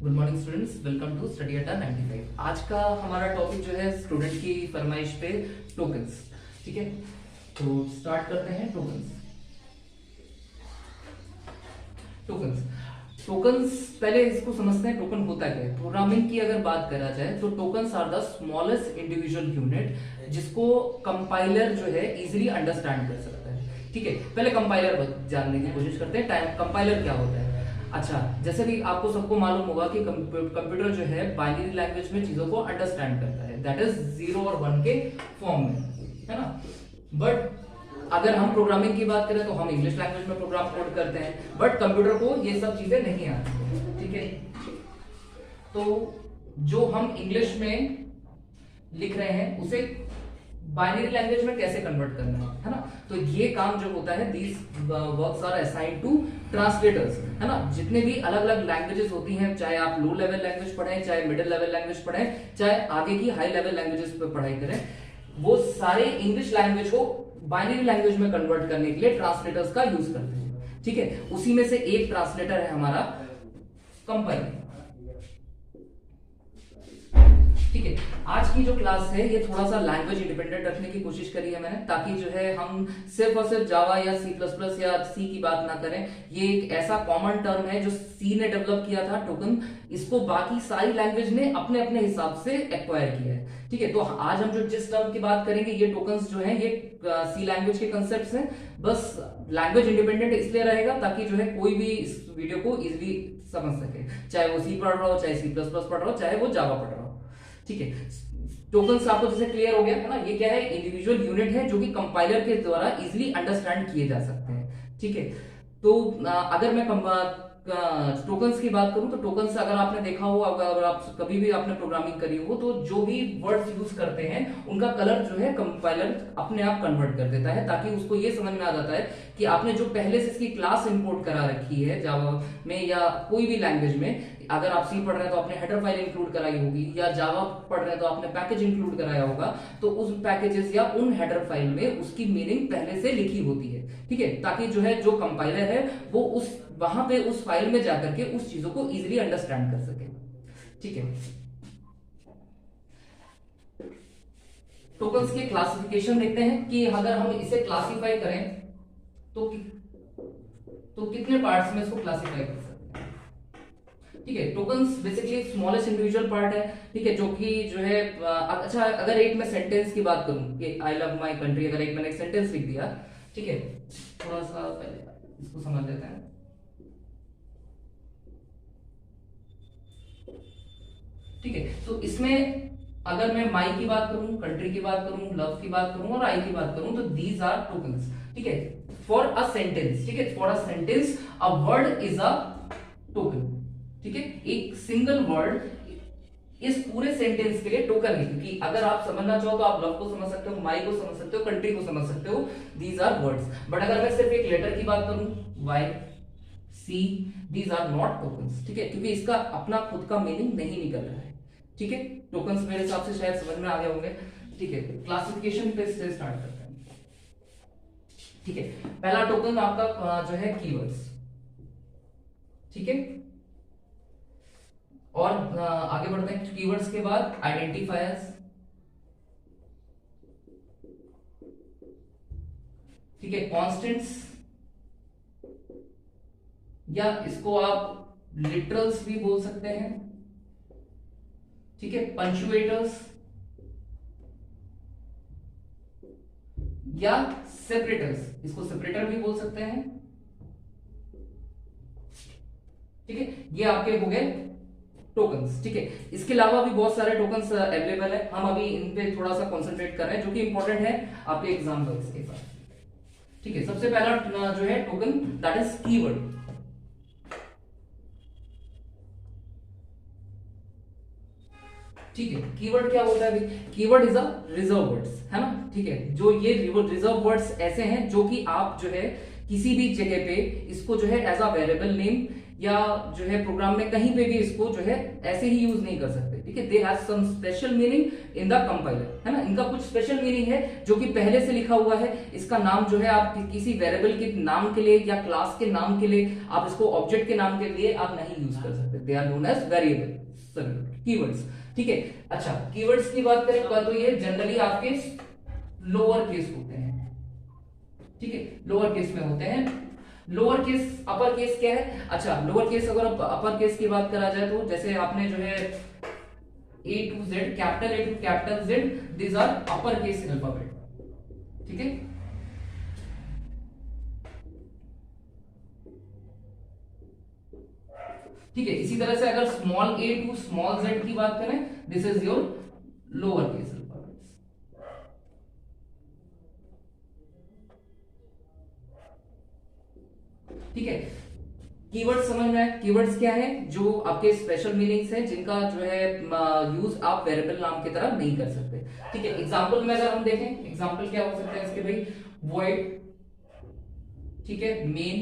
Good morning students, welcome to study Adda 95। आज का हमारा टॉपिक जो है स्टूडेंट की फरमाइश पे टोकन्स। ठीक है, तो स्टार्ट करते हैं। टोकन्स टोकन्स पहले इसको समझते हैं, टोकन होता क्या है। प्रोग्रामिंग की अगर बात करा जाए तो tokens are the smallest individual unit जिसको कंपाइलर जो है इजीली अंडरस्टैंड कर सकता है। ठीक है, पहले कंपाइलर जानने की कोशिश करते हैं। कंपाइलर क्या होता है। अच्छा, जैसे कि आपको सबको मालूम होगा कि कंप्यूटर जो है बाइनरी लैंग्वेज में चीजों को अंडरस्टैंड करता है, दैट इज 0 और 1 के फॉर्म में, है ना। बट अगर हम प्रोग्रामिंग की बात करें तो हम इंग्लिश लैंग्वेज में प्रोग्राम कोड करते हैं, बट कंप्यूटर को ये सब चीजें नहीं आती। ठीक है, तो जो हम इंग्लिश में लिख रहे हैं उसे बाइनरी लैंग्वेज में कैसे कन्वर्ट करना है ना। तो ये काम जो होता है, these works are assigned to translators, है ना। जितने भी अलग अलग लैंग्वेजेस होती हैं, चाहे आप लो लेवल लैंग्वेज पढ़ें, चाहे मिडिल लेवल लैंग्वेज पढ़ें, चाहे आगे की हाई लेवल लैंग्वेजेस पे पढ़ाई करें, वो सारे इंग्लिश लैंग्वेज को बाइनरी लैंग्वेज में कन्वर्ट करने के लिए ट्रांसलेटर्स का यूज करते हैं। ठीक है, उसी में से एक ट्रांसलेटर है हमारा कंपाइलर। ठीक है, आज की जो क्लास है ये थोड़ा सा लैंग्वेज इंडिपेंडेंट रखने की कोशिश करी है मैंने, ताकि जो है हम सिर्फ और सिर्फ जावा या सी प्लस प्लस या सी की बात ना करें। ये एक ऐसा कॉमन टर्म है जो सी ने डेवलप किया था, टोकन। इसको बाकी सारी लैंग्वेज ने अपने अपने हिसाब से एक्वायर किया है। ठीक है, तो आज हम जो जिस टर्म की बात करेंगे, ये टोकन्स जो है ये सी लैंग्वेज के कंसेप्ट हैं। बस लैंग्वेज इंडिपेंडेंट इसलिए रहेगा ताकि जो है कोई भी इस वीडियो को इजिली समझ सके, चाहे वो सी पढ़ रहा हो, चाहे सी प्लस प्लस पढ़ रहा हो, चाहे वो जावा पढ़ रहा हो। ठीक है, टोकन्स आपको जैसे क्लियर हो गया है ना। ये क्या है, इंडिविजुअल यूनिट है जो कि कंपाइलर के द्वारा इजीली अंडरस्टैंड किए जा सकते हैं। ठीक है, तो अगर मैं टोकन्स की बात करूं तो टोकन्स अगर आपने देखा हो, अगर आप कभी भी आपने प्रोग्रामिंग करी हो, तो जो भी वर्ड्स यूज करते हैं उनका कलर जो है कंपाइलर अपने आप कन्वर्ट कर देता है, ताकि उसको ये समझ में आ जाता है कि आपने जो पहले से इसकी क्लास इंपोर्ट करा रखी है जावा में या कोई भी लैंग्वेज में। अगर आप सी पढ़ रहे हैं तो आपने हेडर फाइल इंक्लूड कराई होगी, या जावा पढ़ रहे हैं तो आपने पैकेज इंक्लूड कराया होगा, तो उस पैकेजेस या उन हेडर फाइल में उसकी मीनिंग पहले से लिखी होती है। ठीक है, ताकि जो है जो कंपाइलर है वो उस वहां पे उस फाइल में जाकर के उस चीजों को इजीली अंडरस्टैंड कर सके। ठीक है, टोकन्स के क्लासिफिकेशन देखते हैं कि अगर हम इसे क्लासिफाई करें तो कितने पार्ट्स में इसको क्लासिफाई कर सकते हैं। ठीक है, tokens basically smallest individual part है। ठीक है, जो कि जो है अच्छा, अगर एक मैं सेंटेंस की बात करूं कि आई लव माई कंट्री, अगर एक मैंने एक सेंटेंस लिख दिया, ठीक है, थोड़ा सा पहले इसको समझ लेते हैं। ठीक है, तो इसमें अगर मैं माई की बात करूं, कंट्री की बात करूं, लव की बात करूं और आई की बात करूं, तो दीज आर टोकन्स। ठीक है, फॉर अ सेंटेंस। ठीक है, for a sentence a word is a token. ठीक है, एक सिंगल वर्ड इस पूरे सेंटेंस के लिए टोकन है, क्योंकि अगर आप समझना चाहो तो आप लव को समझ सकते हो, माई को समझ सकते हो, कंट्री को समझ सकते हो, दीज आर वर्ड्स। बट अगर मैं सिर्फ एक लेटर की बात करूं, Y, C, these are not tokens. ठीक है, क्योंकि इसका अपना खुद का मीनिंग नहीं निकल रहा है। ठीक है, टोकन्स मेरे हिसाब से शायद समझ में आ गए होंगे। ठीक है, क्लासिफिकेशन पे से स्टार्ट करते हैं। ठीक है, पहला टोकन आपका जो है कीवर्ड्स। ठीक है, और आगे बढ़ते हैं। कीवर्ड्स के बाद आइडेंटिफायर्स। ठीक है, कॉन्स्टेंट्स, या इसको आप लिटरल्स भी बोल सकते हैं। ठीक है, पंचुएटर्स या सेपरेटर्स, इसको सेपरेटर भी बोल सकते हैं। ठीक है, ये आपके हो गए टोकन्स। ठीक है, इसके अलावा भी बहुत सारे टोकन्स अवेलेबल है, हम अभी इन पे थोड़ा सा कंसंट्रेट कर रहे हैं, जो कि इंपॉर्टेंट है आपके एग्जाम का इसके साथ। ठीक है, सबसे पहला जो है टोकन, दैट इज कीवर्ड। ठीक है, कीवर्ड क्या होता है? Keyword is a reserve words, है ना। ठीक है, जो ये रिजर्व वर्ड्स ऐसे हैं जो कि आप जो है किसी भी जगह पे इसको जो है एज अ वेरिएबल नेम या जो है प्रोग्राम में कहीं पे भी इसको जो है ऐसे ही यूज नहीं कर सकते, ठीक है। They have some special meaning in the compiler, है ना, इनका कुछ स्पेशल मीनिंग है जो कि पहले से लिखा हुआ है। इसका नाम जो है आप किसी वेरिएबल के नाम के लिए या क्लास के नाम के लिए, आप इसको ऑब्जेक्ट के नाम के लिए आप नहीं यूज कर सकते। They are known as variable, keywords, ठीक है। अच्छा, कीवर्ड्स की बात करें तो ये जनरली आपके लोअर केस होते हैं, ठीक है, लोअर केस में होते हैं। लोअर केस, अपर केस क्या है? अच्छा, लोअर केस अगर अपर केस की बात करा जाए तो जैसे आपने जो है A to Z, capital A to capital Z, these are upper case alphabet, ठीक है। ठीक है, इसी तरह से अगर small a to small z की बात करें, this is your lower case alphabets, ठीक है। कीवर्ड्स समझ में आए? कीवर्ड्स क्या है? जो आपके स्पेशल मीनिंग्स हैं जिनका जो है यूज आप वेरिएबल नाम की तरह नहीं कर सकते, ठीक है। एग्जांपल में अगर हम देखें, एग्जांपल क्या हो सकता है इसके भाई? वॉइड, ठीक है, मेन,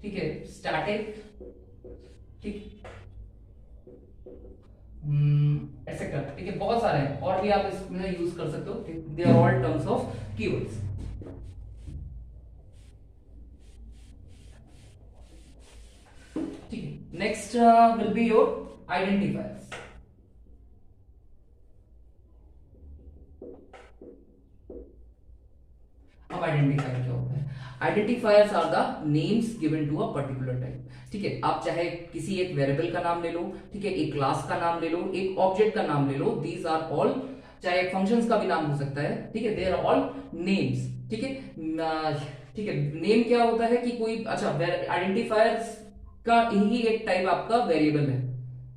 ठीक है, स्टैटिक, ठीक, एटसेट्रा, ठीक है, बहुत सारे हैं और भी आप इसमें यूज कर सकते हो। They are all terms of keywords. ठीक है, next will be your identifiers. अब आइडेंटिफायर क्या होता है? Identifiers are the names given to a particular type, ठीक है। आप चाहे किसी एक वेरिएबल का नाम ले लो, ठीक है, एक क्लास का नाम ले लो, एक ऑब्जेक्ट का नाम ले लो, दीज आर ऑल, चाहे फंक्शंस का भी नाम हो सकता है, ठीक है, दे आर ऑल नेम्स, ठीक है। ठीक है, नेम क्या होता है कि कोई, अच्छा, आइडेंटिफायर्स का ही एक टाइप आपका वेरिएबल है,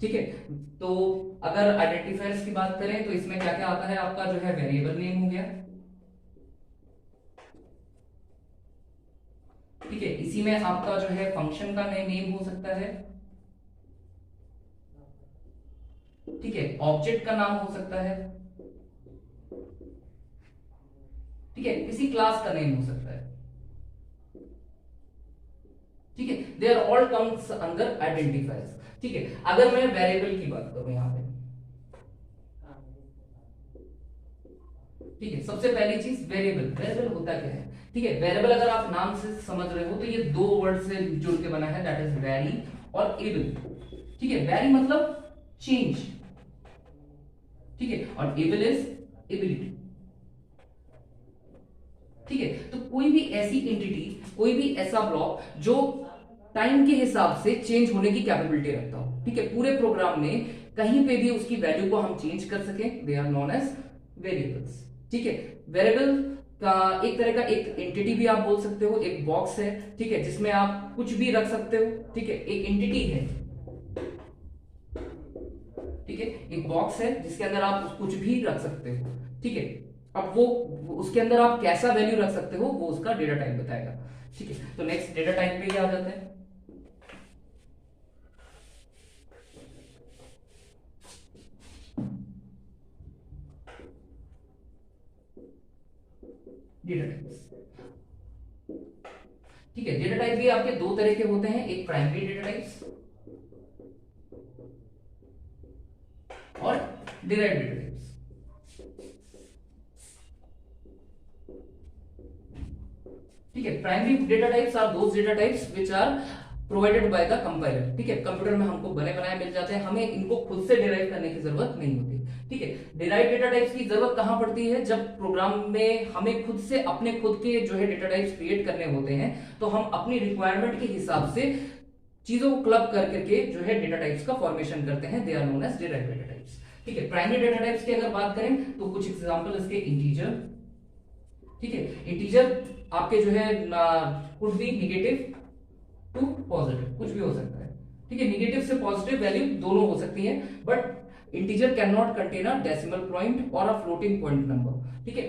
ठीक है। तो अगर आइडेंटिफायर्स की बात करें तो इसमें क्या क्या आता है? आपका जो है वेरिएबल नेम हो गया, ठीक है। इसी में आपका जो है फंक्शन का नेम हो सकता है, ठीक है, ऑब्जेक्ट का नाम हो सकता है, ठीक है, किसी क्लास का नेम हो सकता है, ठीक है। They are all comes under identifiers, ठीक है। अगर मैं वेरिएबल की बात करूं यहां पे, ठीक है, सबसे पहली चीज वेरिएबल, वेरिएबल होता क्या है? ठीक है, वेरिएबल अगर आप नाम से समझ रहे हो तो ये दो वर्ड से जुड़ के बना है, दैट इज वैरी और एबल, ठीक है। वैरी मतलब चेंज, ठीक है, और एबल इज एबिलिटी, ठीक है। तो कोई भी ऐसी एंटिटी, कोई भी ऐसा ब्लॉक जो टाइम के हिसाब से चेंज होने की कैपेबिलिटी रखता हो, ठीक है, पूरे प्रोग्राम में कहीं पे भी उसकी वैल्यू को हम चेंज कर सकें, they are known as variables, ठीक है। वेरिएबल का एक तरह का एक एंटिटी भी आप बोल सकते हो, एक बॉक्स है, ठीक है, जिसमें आप कुछ भी रख सकते हो, ठीक है, एक एंटिटी है, ठीक है, एक बॉक्स है जिसके अंदर आप कुछ भी रख सकते हो, ठीक है। अब वो उसके अंदर आप कैसा वैल्यू रख सकते हो वो उसका डेटा टाइप बताएगा, ठीक है। तो नेक्स्ट डेटा टाइप पे ही आ जाते हैं। डेटा टाइप्स, ठीक है। डेटा टाइप भी आपके दो तरह के होते हैं, एक प्राइमरी डेटा टाइप्स और डिराइव्ड डेटा टाइप्स, ठीक है। Primary data types are those data types which are provided by the compiler, ठीक है। कंप्यूटर में हमको बने बनाए मिल जाते हैं, हमें इनको खुद से डिराइव करने की जरूरत नहीं होती, ठीक है। डिराइव डेटा टाइप्स की जरूरत कहां पड़ती है? जब प्रोग्राम में हमें खुद से अपने खुद के जो है डेटा टाइप्स क्रिएट करने होते हैं, तो हम अपनी रिक्वायरमेंट के हिसाब से चीजों को क्लब कर करके जो है डेटा टाइप्स का फॉर्मेशन करते हैं, they are known as derive data types, ठीक है। प्राइमरी डेटा टाइप्स की अगर बात करें तो कुछ एग्जांपल इसके इंटीजर, ठीक है। इंटीजर आपके जो है could be negative to positive, कुछ भी हो सकता है, ठीक है। नेगेटिव से पॉजिटिव वैल्यू दोनों हो सकती है, but integer can not contain a decimal point और अ फ्लोटिंग पॉइंट नंबर, ठीक है।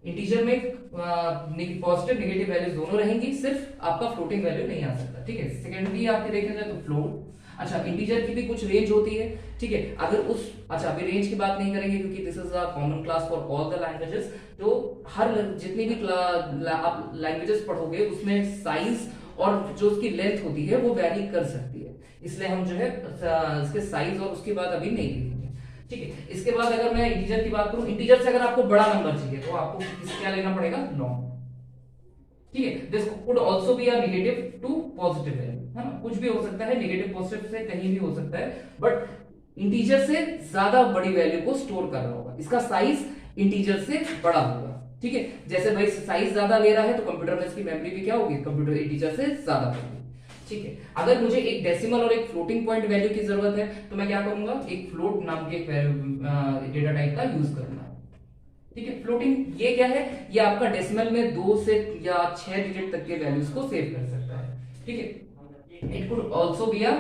इंटीजर में पॉजिटिव नेगेटिव वैल्यूज दोनों रहेंगी, सिर्फ आपका फ्लोटिंग वैल्यू नहीं आ सकता, ठीक है। सेकेंडली आपके देखे जाए तो फ्लोट, अच्छा, इंटीजर की भी कुछ रेंज होती है, ठीक है। अगर उस, अच्छा, अभी रेंज की बात नहीं करेंगे क्योंकि this is a common class for all the languages, तो हर जितनी भी आप लैंग्वेजेस पढ़ोगे उसमें साइज और जो उसकी लेंथ होती है वो वैरी कर सकती है, इसलिए हम जो है इसके साइज और उसकी बात अभी नहीं देखेंगे। ठीक है, इसके बाद अगर मैं इंटीजर की बात करूं, इंटीजर से अगर आपको बड़ा नंबर चाहिए तो आपको क्या लेना पड़ेगा, लॉन्ग। ठीक है, this could also be a negative to positive value, है ना, कुछ भी हो सकता है, नेगेटिव पॉजिटिव से कहीं भी हो सकता है, बट इंटीजर से ज्यादा बड़ी वैल्यू को स्टोर कर रहा होगा, इसका साइज इंटीजर से बड़ा होगा। ठीक है, जैसे भाई साइज ज्यादा ले रहा है तो कंप्यूटर में इसकी मेमोरी भी क्या होगी, कंप्यूटर इंटीजर से ज्यादा होगी। ठीक है, अगर मुझे एक डेसिमल और एक फ्लोटिंग पॉइंट वैल्यू की जरूरत है तो मैं क्या करूंगा, एक फ्लोट नाम के डेटा टाइप का यूज करूंगा। ठीक है, फ्लोटिंग ये क्या है, ये आपका डेसिमल में 2 से या 6 डिजिट तक के वैल्यूज को सेव कर सकता है। ठीक है, it could also be a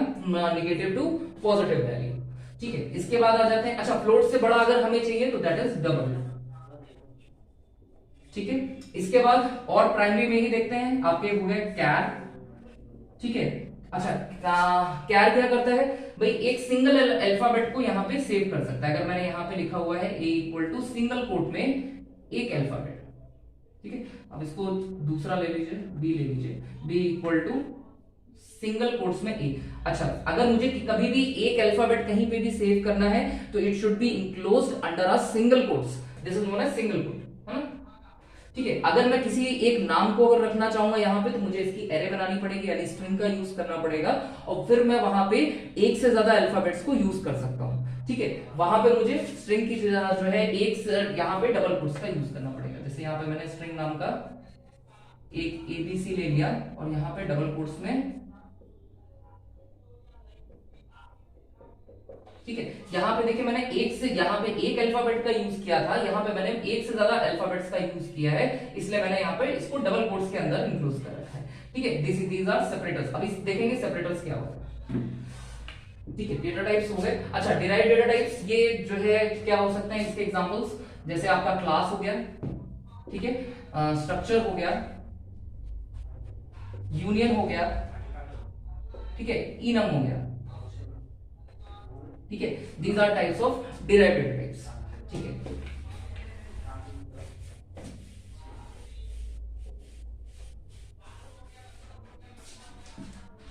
negative to positive value. ठीक है, इसके बाद आ जाते हैं, अच्छा फ्लोट से बड़ा अगर हमें चाहिए तो दैट इज डबल। ठीक है, इसके बाद और प्राइमरी में ही देखते हैं, आपके हुए कैर। ठीक है, अच्छा कैर क्या करता है भाई, एक सिंगल अल्फाबेट को यहाँ पे सेव कर सकता है। अगर मैंने यहाँ पे लिखा हुआ है a equal to single quote में एक अल्फाबेट, ठीक है, अब इसको दूसरा ले लीजिए, b ले लीजिए, b equal to single quotes में a। अच्छा, अगर मुझे कभी भी एक अल्फाबेट कहीं पे भी सेव करना है तो it should be enclosed under a single quotes, this is known as single quote, है ना। ठीक है, अगर मैं किसी एक नाम को अगर रखना चाहूंगा यहाँ पे तो मुझे इसकी एरे बनानी पड़ेगी, यानी स्ट्रिंग का यूज करना पड़ेगा, और फिर मैं वहां पे एक से ज्यादा अल्फाबेट्स को यूज कर सकता हूँ। ठीक है, वहां पे मुझे स्ट्रिंग की जो है एक से यहाँ पे डबल कोट्स का यूज करना पड़ेगा। जैसे यहाँ पे मैंने स्ट्रिंग नाम का एक एबीसी ले लिया और यहाँ पे डबल कोट्स में, ठीक है, यहाँ पे देखिए मैंने एक से, यहाँ पे एक अल्फाबेट का यूज किया था, यहाँ पे मैंने एक से ज्यादा अल्फाबेट्स का यूज किया है, इसलिए मैंने यहाँ पे इसको डबल कोट्स के अंदर इंक्लूड कर रखा है। ठीक है, दीज आर सेपरेटर्स। अभी देखेंगे सेपरेटर्स क्या होता है। ठीक है, डेटा टाइप्स हो गए। अच्छा, डिराइव्ड डेटा टाइप्स, ये जो है क्या हो सकते हैं इसके एग्जांपल्स, जैसे आपका क्लास हो गया, ठीक है, स्ट्रक्चर हो गया, यूनियन हो गया, ठीक है, इनम हो गया। ठीक है, these are types of derived data types. ठीक है,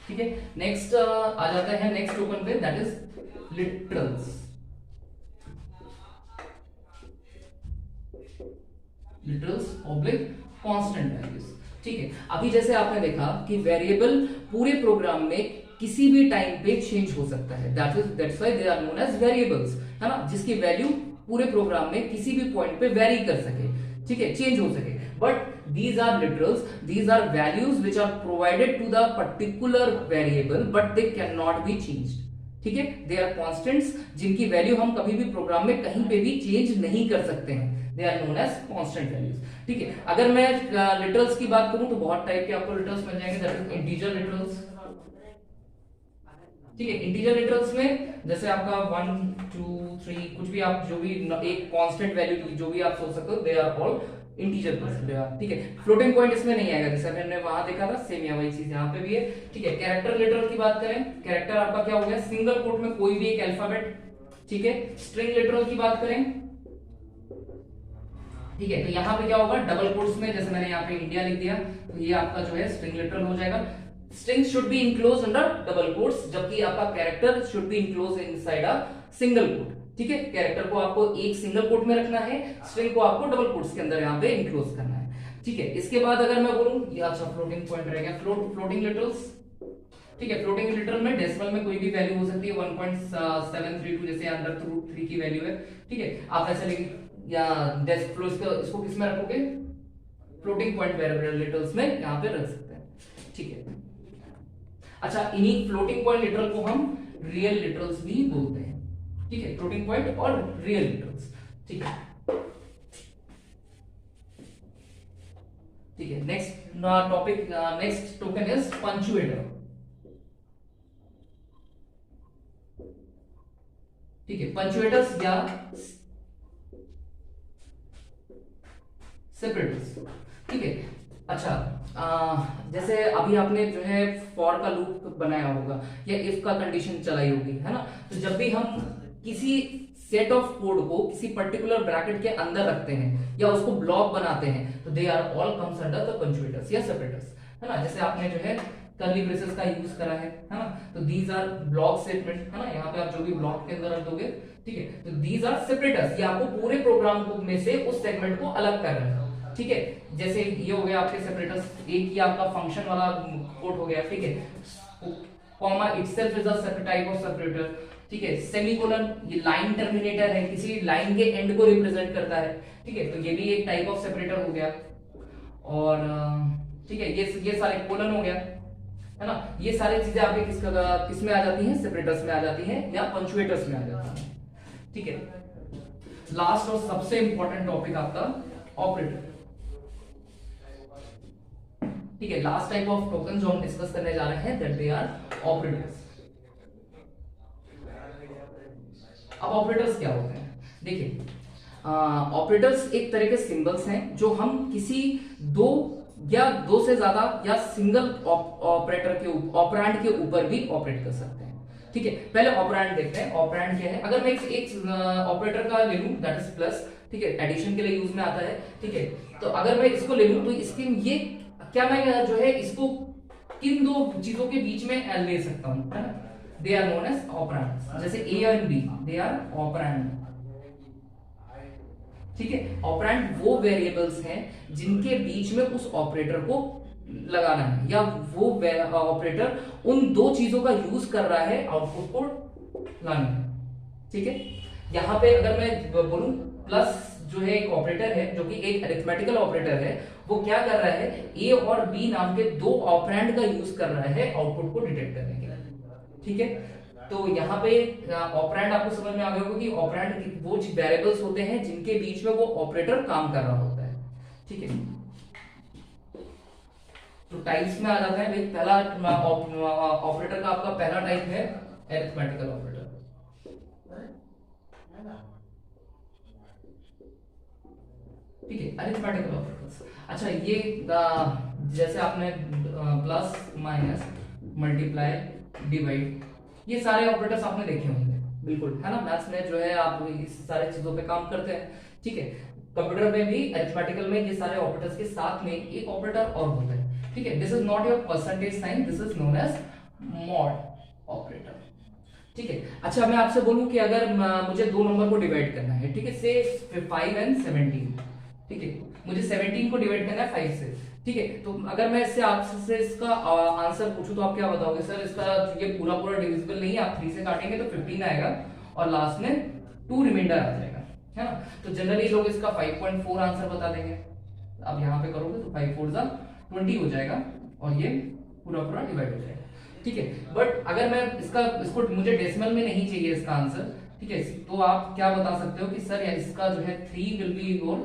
ठीक है, नेक्स्ट आ जाता है नेक्स्ट टोकन पे, that is literals. Literals oblique constant values. ठीक है, अभी जैसे आपने देखा कि वेरिएबल पूरे प्रोग्राम में किसी भी टाइम पे चेंज हो सकता है, that's why they are known as variables, है ना, जिसकी वैल्यू पूरे प्रोग्राम में किसी भी पॉइंट पे वेरी कर सके, ठीक है, चेंज हो सके। But these are literals, these are values which are provided to the particular variable but they cannot be changed। ठीक है, they are constants जिनकी वैल्यू हम कभी भी प्रोग्राम में कहीं पे भी चेंज नहीं कर सकते हैं, they are known as constant values। ठीक है, अगर मैं लिटरल्स की बात करूं तो बहुत टाइप के आपको लिटरल्स मिल जाएंगे, दैट इज इंटीजर लिटरल्स। ठीक है, इंटीजर लिटरल्स में जैसे आपका 1 2 3 कुछ भी आप जो भी एक कांस्टेंट वैल्यू जो भी आप सोच सकते हो, they are all integer percent. ठीक है, फ्लोटिंग पॉइंट इसमें नहीं आएगा, जैसे हमने वहां देखा था, सेम या वही चीज यहाँ पे भी है। ठीक है, कैरेक्टर लिटरल की बात करें, कैरेक्टर आपका क्या हो गया, सिंगल कोट में कोई भी एक अल्फाबेट। ठीक है, स्ट्रिंग लिटरल की बात करें, ठीक है, तो यहाँ पे क्या होगा, डबल कोट्स में, जैसे मैंने यहाँ पे इंडिया लिख दिया तो ये आपका जो है स्ट्रिंग लिटरल हो जाएगा। String should be enclose under double quotes, जबकि आपका character should be enclose inside a single quote. ठीक है, कैरेक्टर को आपको एक सिंगल कोट में रखना है, स्ट्रिंग को आपको डबल कोट्स के अंदर यहाँ पे इनक्लोज करना है। ठीक है, इसके बाद अगर मैं बोलूं, ये अच्छा फ्लोटिंग पॉइंट रह गया, फ्लोटिंग लिटरल्स। ठीक है, फ्लोटिंग लिटरल में डेसिमल में कोई भी वैल्यू हो सकती है, 1.732 जैसे अंडर रूट 3 की वैल्यू है। ठीक है, आप ऐसे लिख या इसको किस में रखोगे, फ्लोटिंग पॉइंट वेरिएबल लिटरल्स में यहाँ पे रख सकते हैं। ठीक है, अच्छा, इन्हीं फ्लोटिंग पॉइंट लिटरल को हम रियल लिटरल्स भी बोलते हैं। ठीक है, फ्लोटिंग पॉइंट और रियल लिटरल्स। ठीक है, ठीक है, next topic, next token is punctuator. ठीक है, पंचुएटर्स या सेपरेटर्स। ठीक है, अच्छा, जैसे अभी आपने जो है फॉर का लूप बनाया होगा या इफ का कंडीशन चलाई होगी, है ना, तो जब भी हम किसी सेट ऑफ कोड को किसी पर्टिकुलर ब्रैकेट के अंदर रखते हैं या उसको ब्लॉक बनाते हैं तो they are all comes under the punctuators या सेपरेटर्स, है ना। जैसे आपने जो है कर्ली ब्रेसेस का यूज करा है ना। तो दीज आर ब्लॉक स्टेटमेंट, है ना, यहाँ पे आप जो भी ब्लॉक के अंदर रख दोगे, ठीक है। तो दीज आर सेपरेटर्स, ये आपको पूरे प्रोग्राम को में से उस सेगमेंट को अलग कर रहे हैं, ठीक है। जैसे ये हो गया आपके सेपरेटर्स, एक ही आपका फंक्शन वाला कोड हो गया, ठीक है। Comma itself is a type of separator, ठीक है। सेमीकोलन ये लाइन टर्मिनेटर है, किसी लाइन के एंड को रिप्रेजेंट करता है, ठीक है। तो ये भी एक टाइप ऑफ सेपरेटर हो गया। और ठीक है, ये सारे कोलन हो गया, है ना। ये सारी चीजें आपके किस में आ जाती हैं, सेपरेटर्स में आ जाती हैं या पंक्चुएटर्स में आ जाती हैं, ठीक है। लास्ट और सबसे इंपॉर्टेंट टॉपिक आपका ऑपरेटर, ठीक है। लास्ट टाइप ऑफ टोकन जो हम डिस्कस करने जा रहे हैं दैट दे आर ऑपरेटर्स। अब ऑपरेटर्स क्या होते हैं, देखिए ऑपरेटर्स एक तरह के सिंबल्स हैं जो हम किसी दो या दो से ज्यादा या सिंगल ऑपरेटर के ऑपरेंड के ऊपर भी ऑपरेट कर सकते हैं, ठीक है। पहले ऑपरेंड देखते हैं, ऑपरेंड क्या है। अगर मैं एक ऑपरेटर का ले लूं दैट इज प्लस, ठीक है, एडिशन के लिए यूज में आता है, ठीक है। तो अगर मैं इसको ले लूं तो इसके ये क्या मैं जो है इसको किन दो चीजों के बीच में ले सकता हूं, है ना। They are known as operands, जैसे ए और बी दे आर ऑपरेंड, ठीक है। ऑपरेंड वो वेरिएबल्स हैं जिनके बीच में उस ऑपरेटर को लगाना है, या वो ऑपरेटर उन दो चीजों का यूज कर रहा है आउटपुट को लाने, ठीक है। यहां पे अगर मैं बोलूं प्लस जो है एक ऑपरेटर है जो कि एक अरिथमेटिकल ऑपरेटर है, वो क्या कर रहा है, ए और बी नाम के दो ऑपरेंड का यूज कर रहा है आउटपुट को डिटेक्ट करने के लिए, ठीक है। तो यहाँ पे ऑपरेंड आपको समझ में आ गया होगा कि ऑपरेंड वो वेरिएबल्स होते हैं जिनके बीच में वो ऑपरेटर काम कर रहा होता है, ठीक है। तो टाइप्स में आ जाता है भाई, पहला ऑपरेटर का आपका पहला टाइप है अरिथमेटिकल ऑपरेटर, ठीक है, अरिथमेटिकल ऑपरेटर्स। अच्छा ये जैसे आपने प्लस माइनस मल्टीप्लाई डिवाइड ये सारे ऑपरेटर्स आपने देखे होंगे, बिल्कुल, है ना। मैथ्स में जो है आप इस सारे चीजों पे काम करते हैं, ठीक है। कंप्यूटर में भी अरिथमेटिकल में ये सारे ऑपरेटर्स के साथ में एक ऑपरेटर और होता है, ठीक है। This is not your percentage sign, this is known as mod operator, ठीक है। अच्छा मैं आपसे बोलूं कि अगर मुझे दो नंबर को डिवाइड करना है, ठीक है, से 5 एंड 17, ठीक है, मुझे 17 को डिवाइड करना है 5 से, ठीक है। तो अगर मैं इससे आपसे इसका आंसर पूछूं तो आप क्या बताओगे, सर इसका ये पूरा डिविजिबल नहीं है, आप 3 से काटेंगे तो 15 आएगा और लास्ट में 2 रिमाइंडर आ जाएगा, है ना। तो जनरली लोग इसका 5.4 आंसर बता देंगे। अब यहाँ पे करोगे तो 5 4 20 हो जाएगा और ये पूरा डिवाइड हो जाएगा, ठीक है। बट अगर मैं इसको मुझे डेसिमल में नहीं चाहिए इसका आंसर, ठीक है, तो आप क्या बता सकते हो कि सर इसका जो है 3 will be your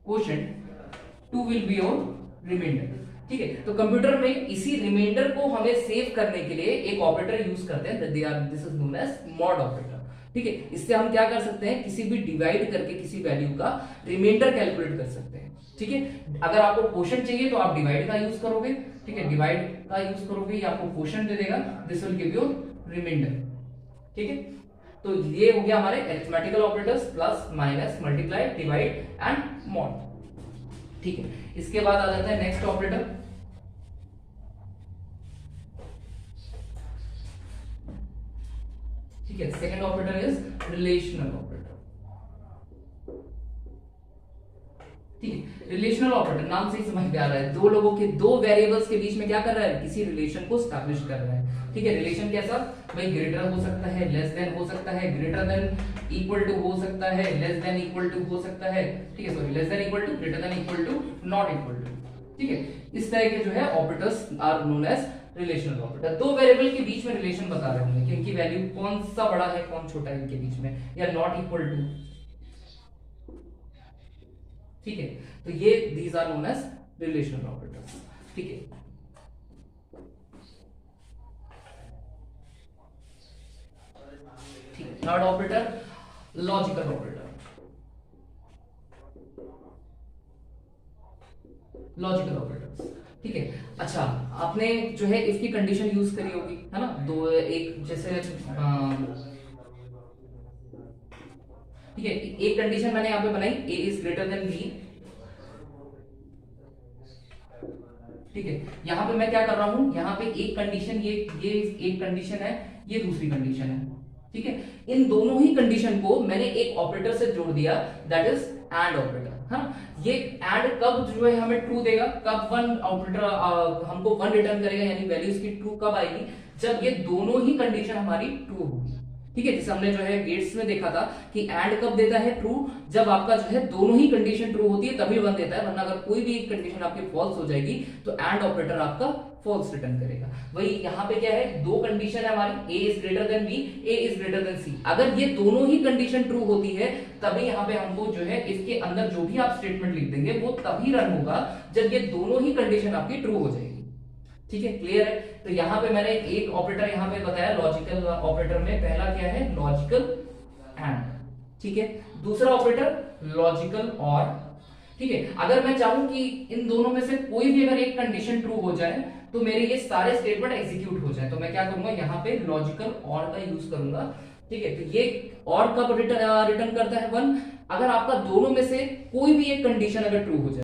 quotient, 2 will be your reminder, ठीक है। तो कंप्यूटर में इसी रिमाइंडर को हमें सेव करने के लिए एक ऑपरेटर यूज करते हैं, this is known as mod operator, ठीक है। इससे हम क्या कर सकते हैं, किसी भी डिवाइड करके किसी वैल्यू का रिमाइंडर कैलकुलेट कर सकते हैं, ठीक है। अगर आपको क्वोशिएंट चाहिए तो आप डिवाइड का यूज करोगे, ठीक है, डिवाइड का यूज करोगे, ये आपको क्वोशिएंट दे देगा, this will give you reminder, ठीक है। तो ये हो गया हमारे arithmetical operators, plus minus multiply divide and mod, ठीक है। इसके बाद आ जाता है नेक्स्ट ऑपरेटर, ठीक है। Second operator is relational operator, ठीक है। रिलेशनल ऑपरेटर नाम से ही समझ में आ रहा है, दो लोगों के दो वेरिएबल्स के बीच में क्या कर रहा है, किसी रिलेशन को स्टैब्लिश कर रहा है, ठीक है। रिलेशन कैसा भाई, ग्रेटर हो सकता है, लेस देन हो सकता है, ग्रेटर देन इक्वल टू हो सकता है, लेस देन इक्वल टू हो सकता है, ठीक है, sorry less than equal to, greater than equal to, not equal to, ठीक है। इस तरह के जो है operators are known as relational operator. दो वेरिएबल के बीच में रिलेशन बता रहे होंगे कि इनकी वैल्यू कौन सा बड़ा है कौन छोटा है इनके बीच में, या नॉट इक्वल टू, ठीक है। तो ये these are known as relational operators, ठीक है। ठीक है, third operator logical operator, logical operators, ठीक है। अच्छा आपने जो है इफ की कंडीशन यूज करी होगी, है ना, दो एक जैसे ठीक है, एक कंडीशन मैंने यहां पे बनाई, ए इज ग्रेटर देन बी, ठीक है, यहाँ पे मैं क्या कर रहा हूं, यहाँ पे एक कंडीशन, ये एक कंडीशन है, ये दूसरी कंडीशन है, ठीक है। इन दोनों ही कंडीशन को मैंने एक ऑपरेटर से जोड़ दिया, दैट इज एंड ऑपरेटर। हाँ, ये एंड कब जो है हमें ट्रू देगा, कब वन ऑपरेटर हमको वन रिटर्न करेगा, यानी वैल्यू इसकी ट्रू कब आएगी, जब ये दोनों ही कंडीशन हमारी ट्रू होगी, ठीक है। जैसे हमने जो है गेट्स में देखा था कि एंड कब देता है ट्रू, जब आपका जो है दोनों ही कंडीशन ट्रू होती है तभी वन देता है, वरना अगर कोई भी एक कंडीशन आपकी फॉल्स हो जाएगी तो एंड ऑपरेटर आपका फॉल्स रिटर्न करेगा। वही यहाँ पे क्या है, दो कंडीशन है हमारी, A is greater than B, A is greater than C. अगर ये दोनों ही कंडीशन ट्रू होती है तभी यहाँ पे हमको जो है इसके अंदर जो भी आप स्टेटमेंट लिख देंगे वो तभी रन होगा जब ये दोनों ही कंडीशन आपकी ट्रू हो जाएगी, ठीक है, क्लियर है। तो यहाँ पे मैंने एक ऑपरेटर यहाँ पे बताया लॉजिकल ऑपरेटर में, पहला क्या है लॉजिकल एंड, ठीक है, दूसरा ऑपरेटर लॉजिकल और, ठीक है। अगर मैं चाहूं कि इन दोनों में से कोई भी अगर एक कंडीशन ट्रू हो जाए तो मेरे ये सारे स्टेटमेंट एग्जीक्यूट हो जाए, तो मैं क्या करूंगा, यहाँ पे लॉजिकल और का यूज करूंगा, ठीक है। तो ये और कब रिटर्न करता है वन, अगर आपका दोनों में से कोई भी एक कंडीशन अगर ट्रू हो जाए।